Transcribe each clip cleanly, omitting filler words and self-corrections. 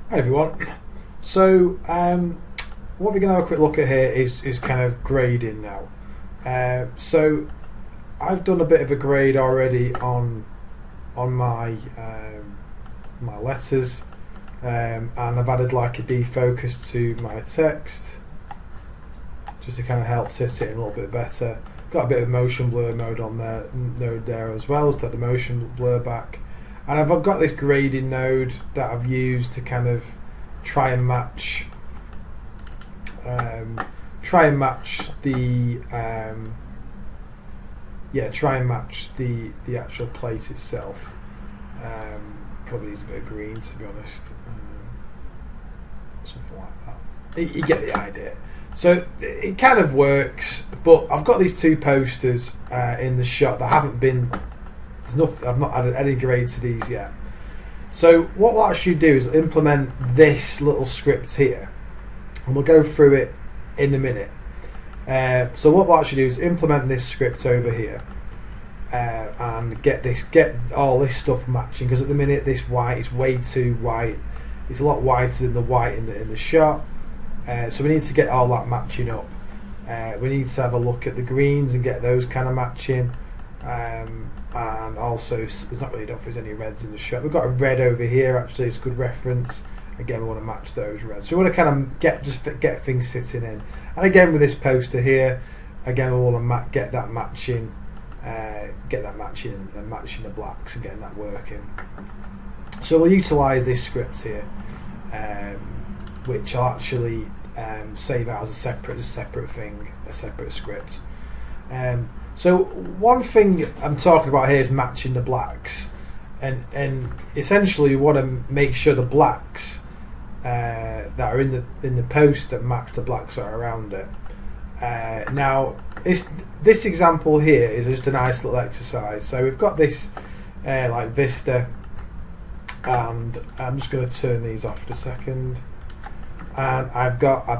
Hi everyone. So what we're going to have a quick look at here is kind of grading now. So I've done a bit of a grade already on my my letters, and I've added like a defocus to my text just to kind of help sit it in a little bit better. Got a bit of motion blur mode on there, node there as well, to add the motion blur back. And I've got this grading node that I've used to kind of try and match the actual plate itself. Probably needs a bit of green, to be honest, something like that. You get the idea. So it kind of works, but I've got these two posters in the shot that haven't been. I've not added any grade to these yet. So what we'll actually do is implement this little script here, and we'll go through it in a minute. So what we'll actually do is implement this script over here, and get all this stuff matching, because at the minute this white is way too white. It's a lot whiter than the white in the shot. So we need to get all that matching up. We need to have a look at the greens and get those kind of matching. And also, there's not really, I don't think there's any reds in the shot. We've got a red over here, actually, it's a good reference. Again, we want to match those reds. So we want to kind of get things sitting in. And again, with this poster here, again, we want to get that matching, and matching the blacks and getting that working. So we'll utilise this script here, which I'll actually save out as a separate thing, a separate script. So one thing I'm talking about here is matching the blacks, and essentially we want to make sure the blacks that are in the post that match the blacks that are around it. Now this example here is just a nice little exercise. So we've got this like Vista, and I'm just going to turn these off for a second. And I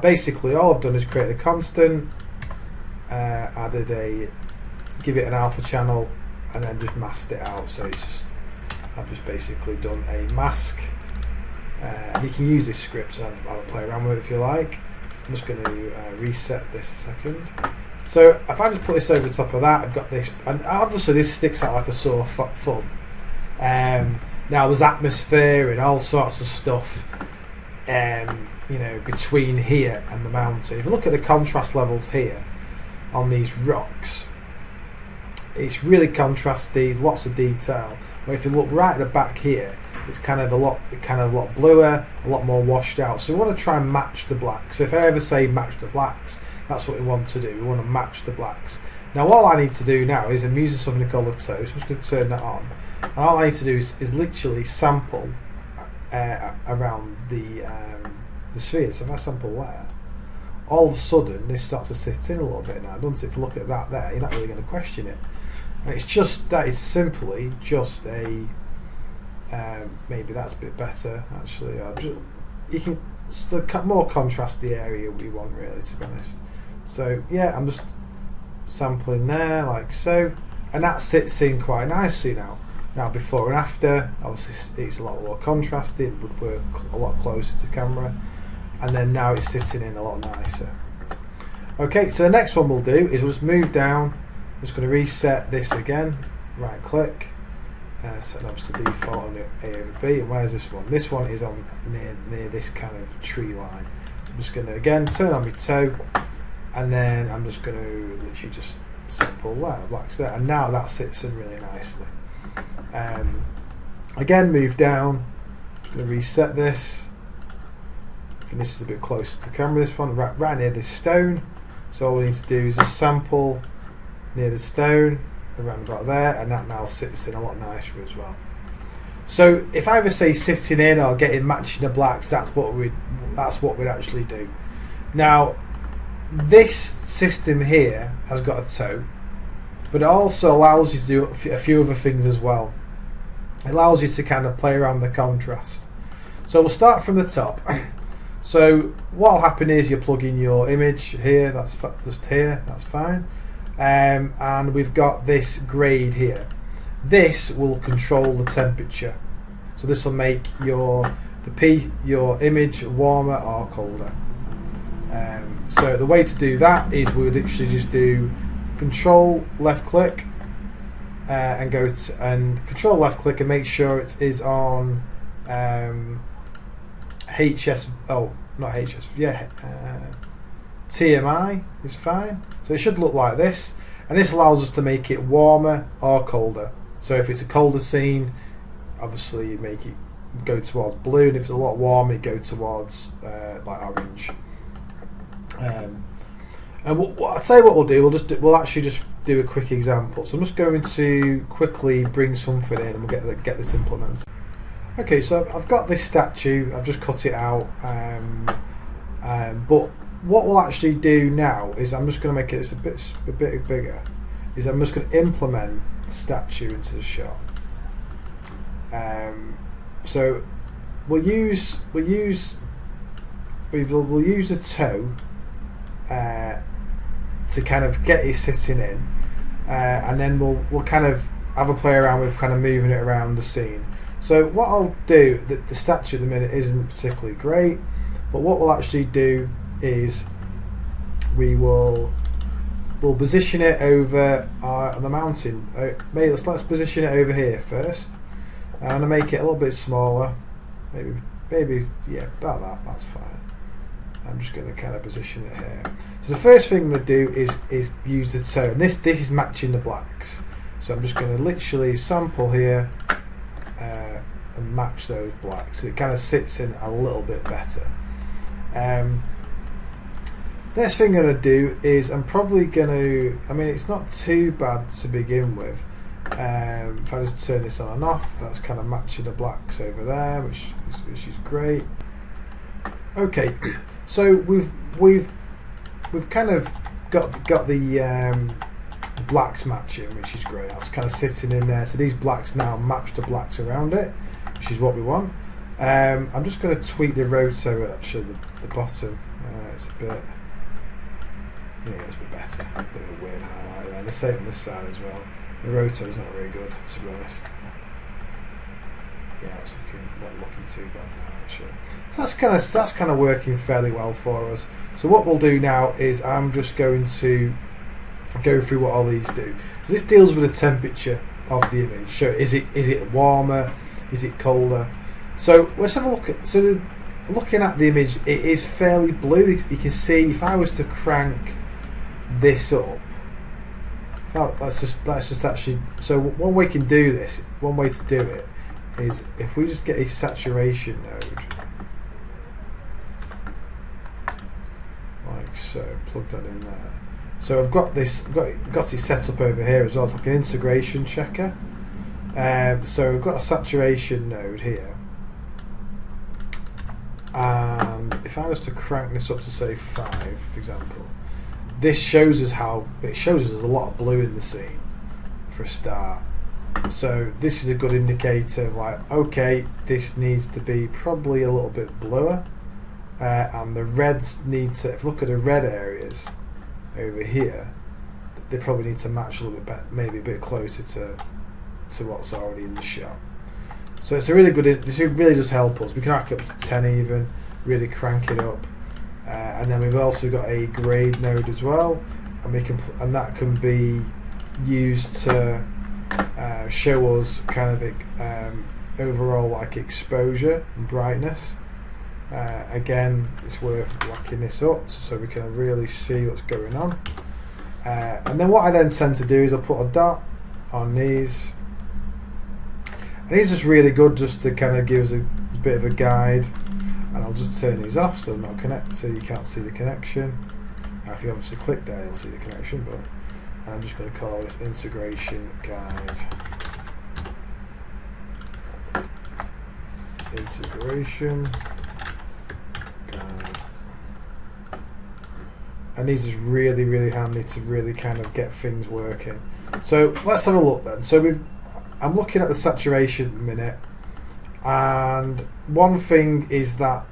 basically all I've done is create a constant, give it an alpha channel, and then just masked it out. So I've just basically done a mask. You can use this script and I'll play around with it if you like. I'm just going to reset this a second. So if I just put this over the top of that, I've got this, and obviously this sticks out like a sore thumb. Now there's atmosphere and all sorts of stuff, between here and the mountain. If you look at the contrast levels here on these rocks, it's really contrasty, lots of detail. But if you look right at the back here, it's kind of a lot bluer, a lot more washed out. So we want to try and match the blacks. So if I ever say match the blacks, that's what we want to do. We want to match the blacks. Now all I need to do now is I'm using something called a toe. So I'm just going to turn that on. And all I need to do is literally sample around the sphere. So if I sample there, all of a sudden this starts to sit in a little bit now, doesn't it? If you look at that there, you're not really going to question it. And it's just, that is simply just a, maybe that's a bit better actually. You can still cut more contrasty area we want, really, to be honest. So yeah, I'm just sampling there like so, and that sits in quite nicely now. Now before and after, obviously it's a lot more contrasty, it would work a lot closer to camera, and then now it's sitting in a lot nicer. Okay, so the next one we'll do is we'll just move down. I'm just going to reset this again, right click, set it up to default on the A over B. And where's this one? This one is on near this kind of tree line. I'm just going to again turn on my toe, and then I'm just going to literally just sample that, blacks there, and now that sits in really nicely. Again, move down, I'm going to reset this, and this is a bit closer to the camera, this one, right near this stone. So all we need to do is just sample near the stone, around about there, and that now sits in a lot nicer as well. So if I ever say sitting in or getting matching the blacks, that's what we'd actually do. Now, this system here has got a toe, but it also allows you to do a few other things as well. It allows you to kind of play around the contrast. So we'll start from the top. So what will happen is you plug in your image here, that's just here, that's fine. And we've got this grade here. This will control the temperature. So this will make the P, your image warmer or colder. So the way to do that is we would actually just do Control left click and go to Control left click and make sure it is on HS. Oh, not HS. Yeah, TMI is fine. So it should look like this, and this allows us to make it warmer or colder. So if it's a colder scene, obviously you make it go towards blue, and if it's a lot warmer, you go towards like orange. And I'll tell you what we'll do. We'll actually just do a quick example. So I'm just going to quickly bring something in, and we'll get this implemented. Okay, so I've got this statue. I've just cut it out. But what we'll actually do now is I'm just going to make it a bit bigger. Is I'm just going to implement the statue into the shot. So we'll use a toe to kind of get it sitting in, and then we'll kind of have a play around with kind of moving it around the scene. So what I'll do, the statue at the minute isn't particularly great, but what we'll actually do is we'll position it over on the mountain. Maybe let's position it over here first. I'm going to make it a little bit smaller, maybe yeah, about that. That's fine. I'm just going to kind of position it here. So the first thing I'm going to do is use the toe, and this is matching the blacks. So I'm just going to literally sample here and match those blacks. So it kind of sits in a little bit better. Next thing I'm going to do is I'm probably going to, I mean, it's not too bad to begin with. If I just turn this on and off, that's kind of matching the blacks over there, which is great. Okay, so we've kind of got the blacks matching, which is great. That's kind of sitting in there. So these blacks now match the blacks around it, which is what we want. I'm just going to tweak the roto actually, the bottom. It's a bit, yeah, it's a bit better. A bit of a weird highlight there. And the same on this side as well. The roto is not very good, to be honest. Yeah, it's not looking too bad now actually. So that's kind of working fairly well for us. So what we'll do now is I'm just going to go through what all these do. This deals with the temperature of the image. So is it warmer? Is it colder? So let's have a look at. So looking at the image, it is fairly blue. You can see if I was to crank this up. Let's just actually. So one way to do it is if we just get a saturation node, like so, plug that in there. So I've got this set up over here as well. It's like an integration checker. So we've got a saturation node here, and if I was to crank this up to say 5, for example, this shows us there's a lot of blue in the scene for a start. So this is a good indicator of like, okay, this needs to be probably a little bit bluer, and the reds need to. If you look at the red areas over here, they probably need to match a little bit better, maybe a bit closer to what's already in the shot. So it's a really good. This really does help us. We can rack up to 10 even, really crank it up, and then we've also got a grade node as well, and that can be used to show us kind of overall like exposure and brightness. Again, it's worth locking this up so we can really see what's going on. And then what I then tend to do is I'll put a dot on these. And these are just really good just to kind of give us a bit of a guide. And I'll just turn these off so they're not connected, so you can't see the connection. Now if you obviously click there, you'll see the connection, but I'm just going to call this integration guide. Integration guide. And these are really, really handy to really kind of get things working. So let's have a look then. So I'm looking at the saturation at the minute, and one thing is that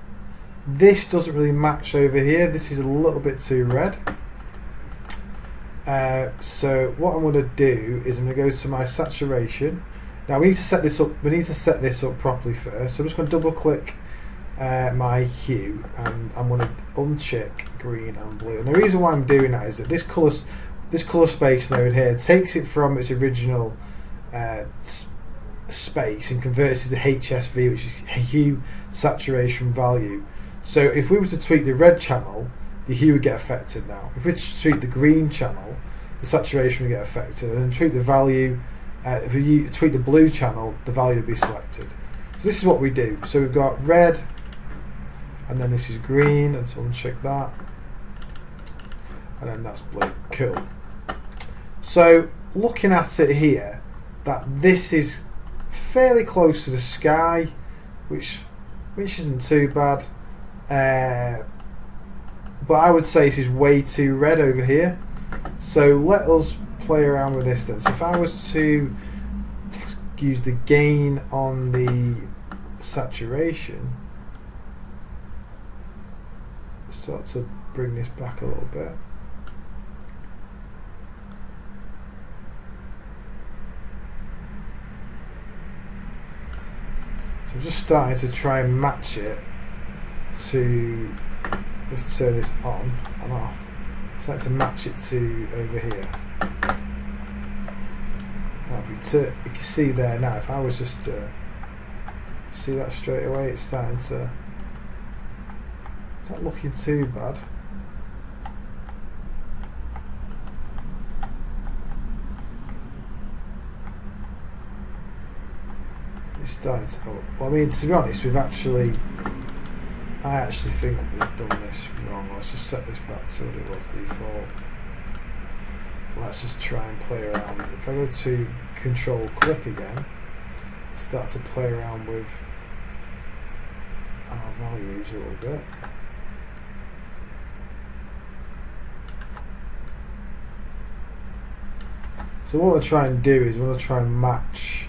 this doesn't really match over here. This is a little bit too red. So what I'm going to do is I'm going to go to my saturation. Now we need to set this up. We need to set this up properly first. So I'm just going to double click my hue, and I'm going to uncheck green and blue. And the reason why I'm doing that is that this colour space node here takes it from its original space and converts it to HSV, which is hue saturation value. So if we were to tweak the red channel, the hue would get affected now. If we were to tweak the green channel, the saturation would get affected, and then tweak the value. If we tweak the blue channel, the value would be selected. So this is what we do. So we've got red, and then this is green, and so uncheck that, and then that's blue. Cool. So looking at it here, that this is fairly close to the sky, which isn't too bad. But I would say this is way too red over here. So let us play around with this then. So if I was to use the gain on the saturation, start to bring this back a little bit. So I'm just starting to try and match it to, just turn this on and off, starting to match it to over here. Now if you can see there now, if I was just to see that straight away, it's starting to, it's not looking too bad. It's starting to, well, I mean, to be honest, I actually think we've done this wrong. Let's just set this back to what it was default. Let's just try and play around. If I go to control click again, start to play around with our values a little bit. So what we'll try and do is we'll try and match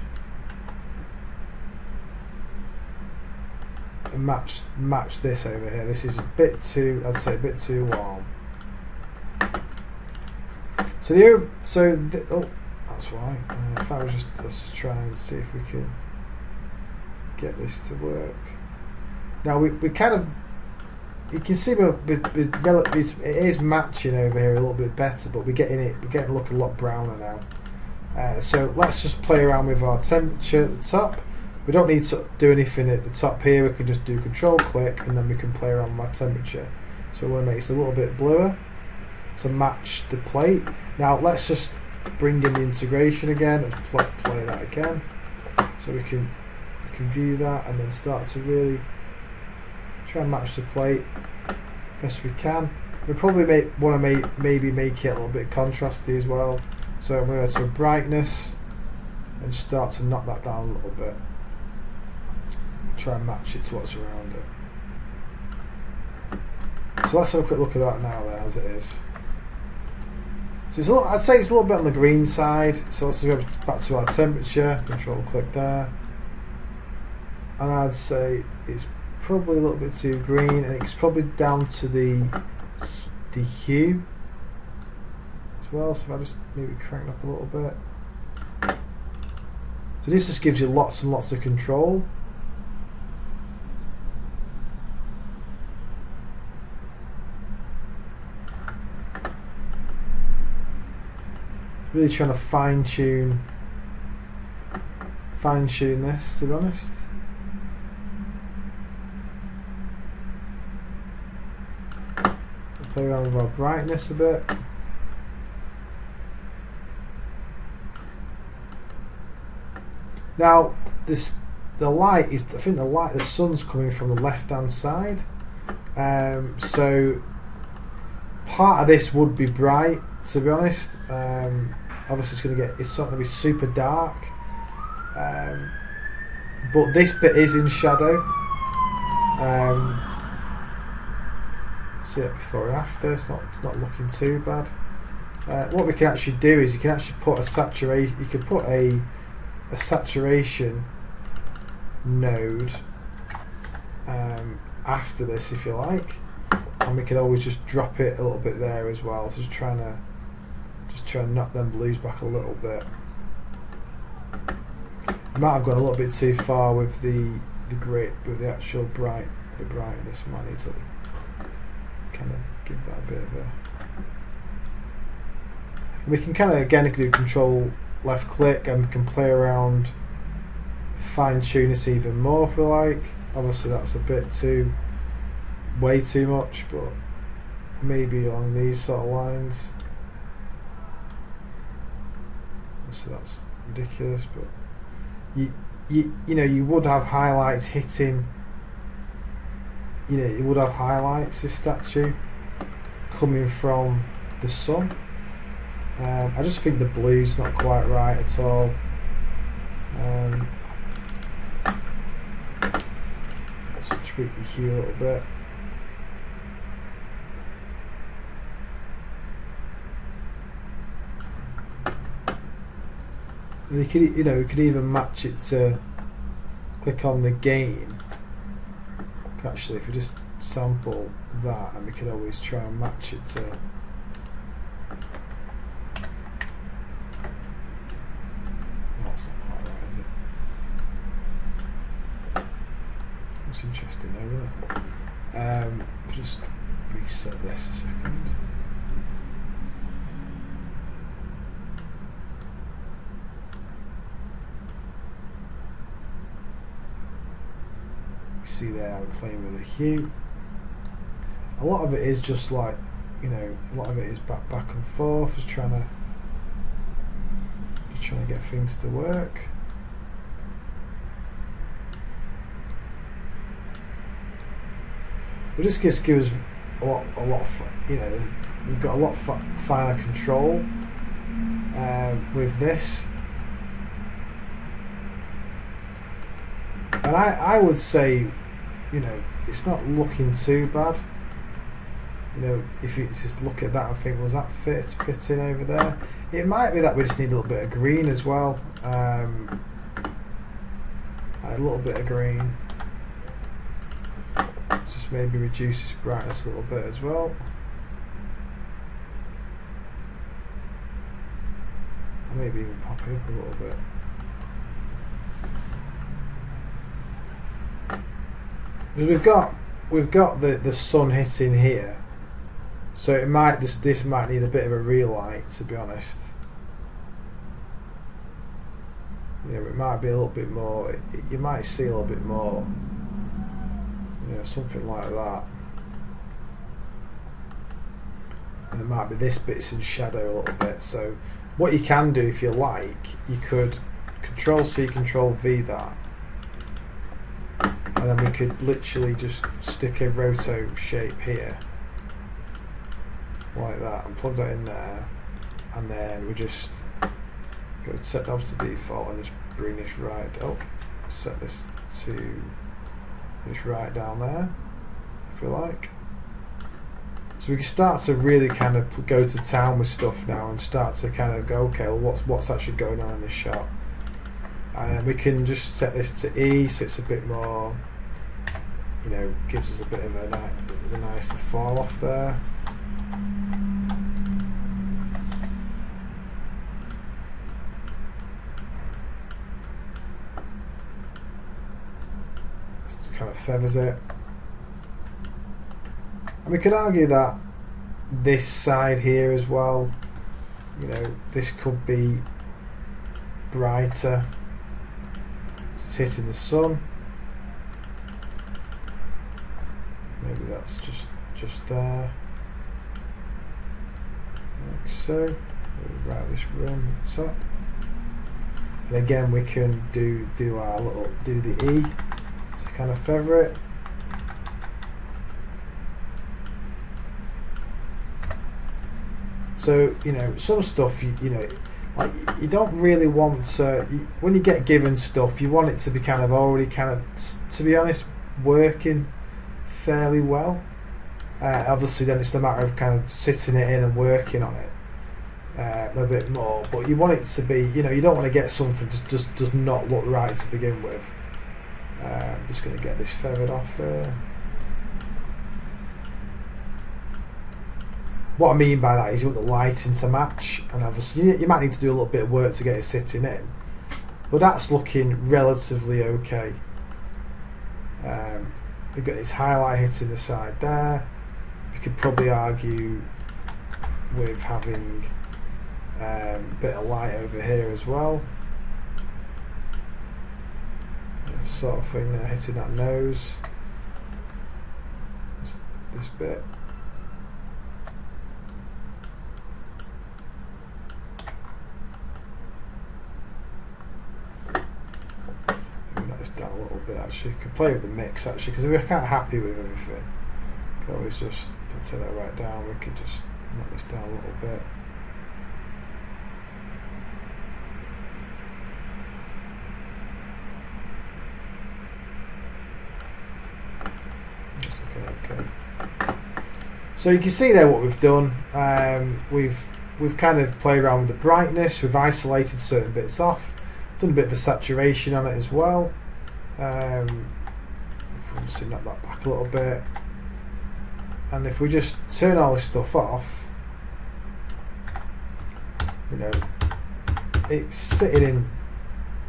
this over here. This is a bit too, I'd say a bit too warm. So that's why. If I was let's just try and see if we can get this to work. Now we kind of, you can see it is matching over here a little bit better, but we're getting to look a lot browner now. So let's just play around with our temperature at the top. We don't need to do anything at the top here. We can just do control click, and then we can play around with our temperature. So we want to make it a little bit bluer to match the plate. Now let's just bring in the integration again. Let's play that again, so we can view that and then start to really try and match the plate best we can. We probably want to maybe make it a little bit contrasty as well. So I'm going to go to brightness and start to knock that down a little bit. Try and match it to what's around it. So let's have a quick look at that now then, as it is. So I'd say it's a little bit on the green side. So let's go back to our temperature, control click there. And I'd say it's probably a little bit too green, and it's probably down to the hue as well. So if I just maybe crank it up a little bit. So this just gives you lots and lots of control. Really trying to fine tune this, to be honest. We'll play around with our brightness a bit. Now the light is, I think the sun's coming from the left hand side, so part of this would be bright, to be honest. Obviously it's not going to be super dark, but this bit is in shadow. See it before and after. It's not looking too bad. What we can actually do is you can actually put a saturation. You can put a saturation node after this if you like, and we can always just drop it a little bit there as well. So just try and knock them blues back a little bit. I might have gone a little bit too far with the grid, with the actual bright the brightness. Might need to kind of give that a bit of a. We can kind of again do control left click and we can play around, fine tune this even more if we like. Obviously that's a bit way too much, but maybe along these sort of lines. So that's ridiculous, but you know you would have highlights hitting. You know you would have highlights, this statue coming from the sun. I just think the blue's not quite right at all. Let's just tweak the hue a little bit. And you could even match it to click on the gain. Actually, if we just sample that, and we could always try and match it to. That's not quite right, is it? It's interesting, though, isn't it? We'll just reset this a second. See there, I'm playing with the hue. A lot of it is just like, a lot of it is back and forth, just trying to get things to work. But this just gives a lot of, we've got a lot finer control with this. And I would say, it's not looking too bad. If you just look at that and think, was that fitting over there? It might be that we just need a little bit of green as well. A little bit of green. Let's just maybe reduce this brightness a little bit as well. Or maybe even pop it up a little bit. We've got the sun hitting here, so it might this might need a bit of a relight, to be honest. It might be a little bit more. You might see a little bit more, something like that. And it might be this bit's in shadow a little bit. So what you can do, if you like, you could Control-C, Control-V that. And then we could literally just stick a roto shape here, like that, and plug that in there, and then we just go set those to default and just bring this right up, set this to this right down there, if we like. So we can start to really kind of go to town with stuff now and start to kind of go, okay, well what's actually going on in this shot. And we can just set this to E, so it's a bit more, gives us a bit of a nicer fall off there. This kind of feathers it. And we could argue that this side here as well, this could be brighter. It's hitting the sun. Maybe that's just there. Like so. Right this rim at the top. And again we can do the E to kind of feather it. So some stuff like you don't really want to, when you get given stuff, you want it to be kind of already to be honest, working fairly well. Obviously then it's the matter of kind of sitting it in and working on it a bit more, but you want it to be, you don't want to get something that just does not look right to begin with. I'm just going to get this feathered off there. What I mean by that is you want the lighting to match, and obviously you might need to do a little bit of work to get it sitting in, but that's looking relatively okay. we've got this highlight hitting the side there. You could probably argue with having a bit of light over here as well. This sort of thing there, hitting that nose. This bit. Down a little bit actually. You could play with the mix actually, because if we're kind of happy with everything, you can always just set that right down. We could just knock this down a little bit. Just looking okay. So you can see there what we've done. We've kind of played around with the brightness. We've isolated certain bits off. Done a bit of a saturation on it as well. Obviously knock that back a little bit, and if we just turn all this stuff off, you know, it's sitting in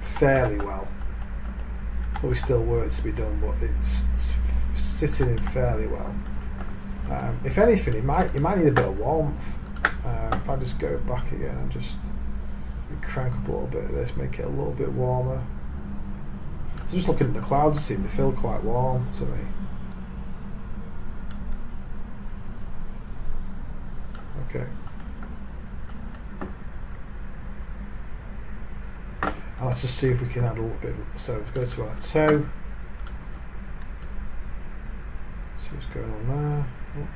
fairly well. Probably still work to be done, but it's sitting in fairly well. If anything, it might need a bit of warmth. If I just go back again and just crank up a little bit of this, make it a little bit warmer. So just looking at the clouds, they seem to feel quite warm to me. Okay. And let's just see if we can add a little bit. So go to our toe. See what's going on there. Oh.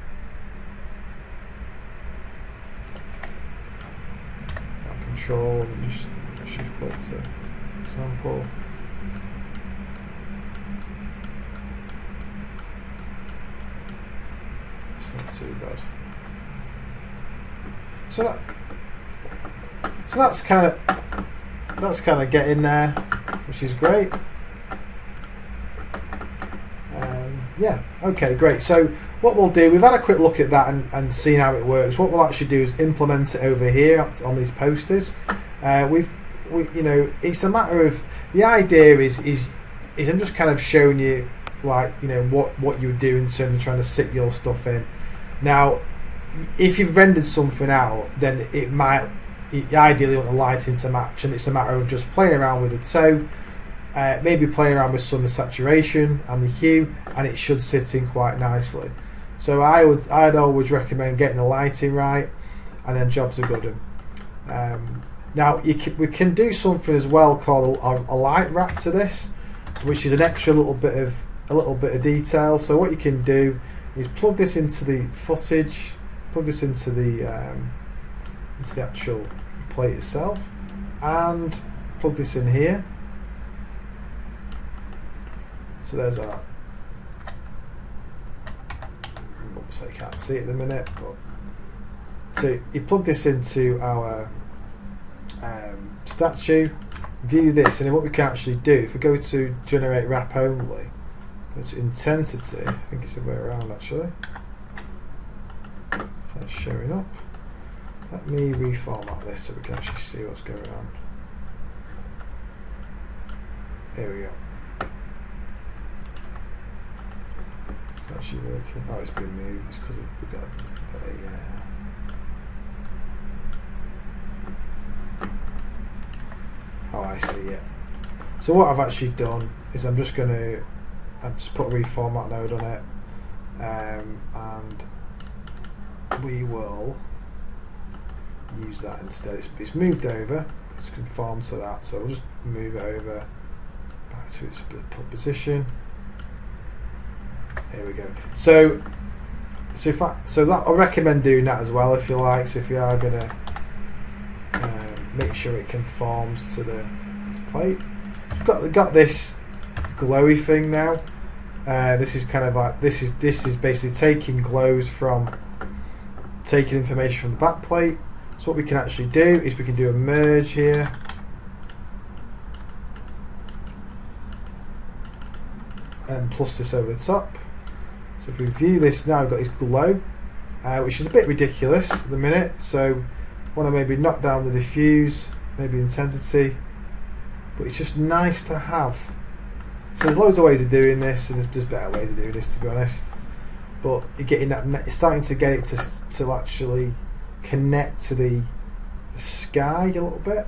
Control and just shift click to sample. Not too bad. So that's kind of getting there, which is great. Yeah, okay, great. So what we'll do, we've had a quick look at that and seen how it works. What we'll actually do is implement it over here on these posters. We you know, it's a matter of, the idea is I'm just kind of showing you, like, you know, what you would do in terms of trying to sit your stuff in. Now, if you've rendered something out, then it might, ideally want the lighting to match, and it's a matter of just playing around with the toe, maybe playing around with some of the saturation and the hue, and it should sit in quite nicely. So I'd always recommend getting the lighting right, and then jobs are good. Now we can do something as well called a light wrap to this, which is an extra little bit of detail. So what you can do is plug this into the footage, plug this into the actual plate itself, and plug this in here. So there's our, oops, I can't see it at the minute, but so you plug this into our statue, view this, and then what we can actually do, if we go to generate wrap only, go to intensity, I think it's the way around actually, so that's showing up. Let me reformat this so we can actually see what's going on. Here we go. It's actually working. Oh, it's been moved. It's because we've got a oh, I see, yeah. So what I've actually done is I've just put a reformat node on it, and we will use that instead. It's moved over, it's conformed to that, so we'll just move it over back to its position. Here we go. So that I recommend doing that as well if you like. So if you are gonna make sure it conforms to the plate. We've got this glowy thing now. This is kind of like this is basically taking glows from taking information from the back plate. So what we can actually do is we can do a merge here. And plus this over the top. So if we view this now, we've got this glow, which is a bit ridiculous at the minute. So want to maybe knock down the diffuse, maybe intensity, but it's just nice to have So there's loads of ways of doing this, and there's better ways of doing this, to be honest. But you're getting that, it's starting to get it to actually connect to the sky a little bit.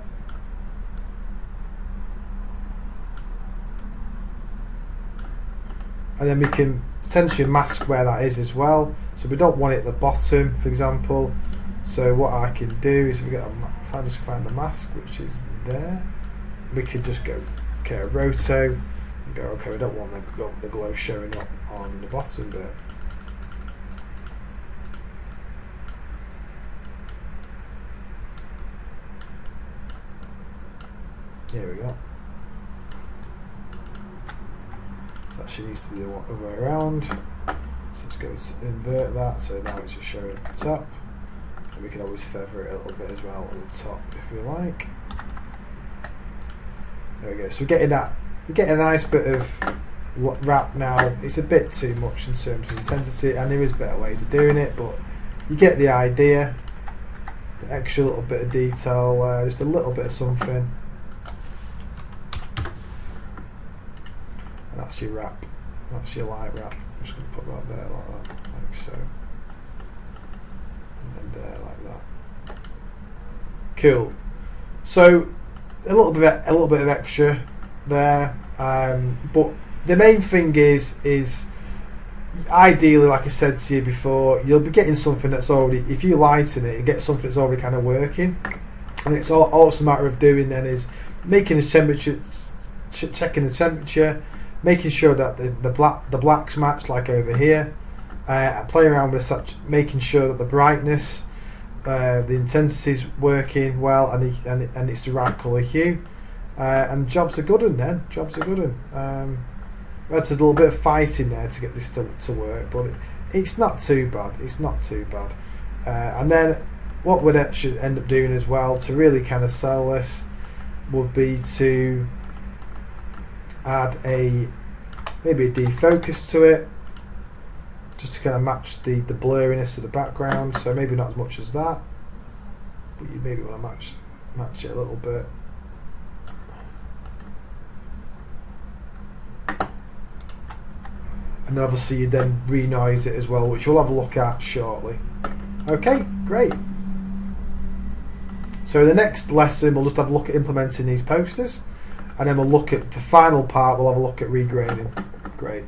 And then we can potentially mask where that is as well. So we don't want it at the bottom, for example. So what I can do is if I just find the mask, which is there, we could just go, okay, roto, and go, okay, we don't want the glow showing up on the bottom bit. Here we go. So actually needs to be the other way around. So let's go to invert that, so now it's just showing at the top. And we can always feather it a little bit as well at the top if we like. There we go. So we're getting a nice bit of wrap now. It's a bit too much in terms of intensity, and there is better ways of doing it, but you get the idea. The extra little bit of detail, just a little bit of something. And that's your wrap. That's your light wrap. I'm just going to put that there like that, like so. And there like that. Cool. So a little bit of extra there, but the main thing is ideally, like I said to you before, you'll be getting something that's already, if you lighten it, you get something that's already kind of working, and it's all it's a matter of doing then is making the temperature, checking the temperature, making sure that the blacks match, like over here, play around with such, making sure that the brightness, the intensity's working well, and it's the right colour hue, and jobs are good. And then jobs are good. We had a little bit of fighting there to get this to work, but it's not too bad. It's not too bad. And then what we'd actually end up doing as well to really kind of sell this would be to add maybe a defocus to it, just to kind of match the blurriness of the background. So maybe not as much as that, but you maybe want to match it a little bit. And then obviously you then renoise it as well, which we'll have a look at shortly. Okay, great. So the next lesson we'll just have a look at implementing these posters, and then we'll look at the final part, we'll have a look at regrading. Great.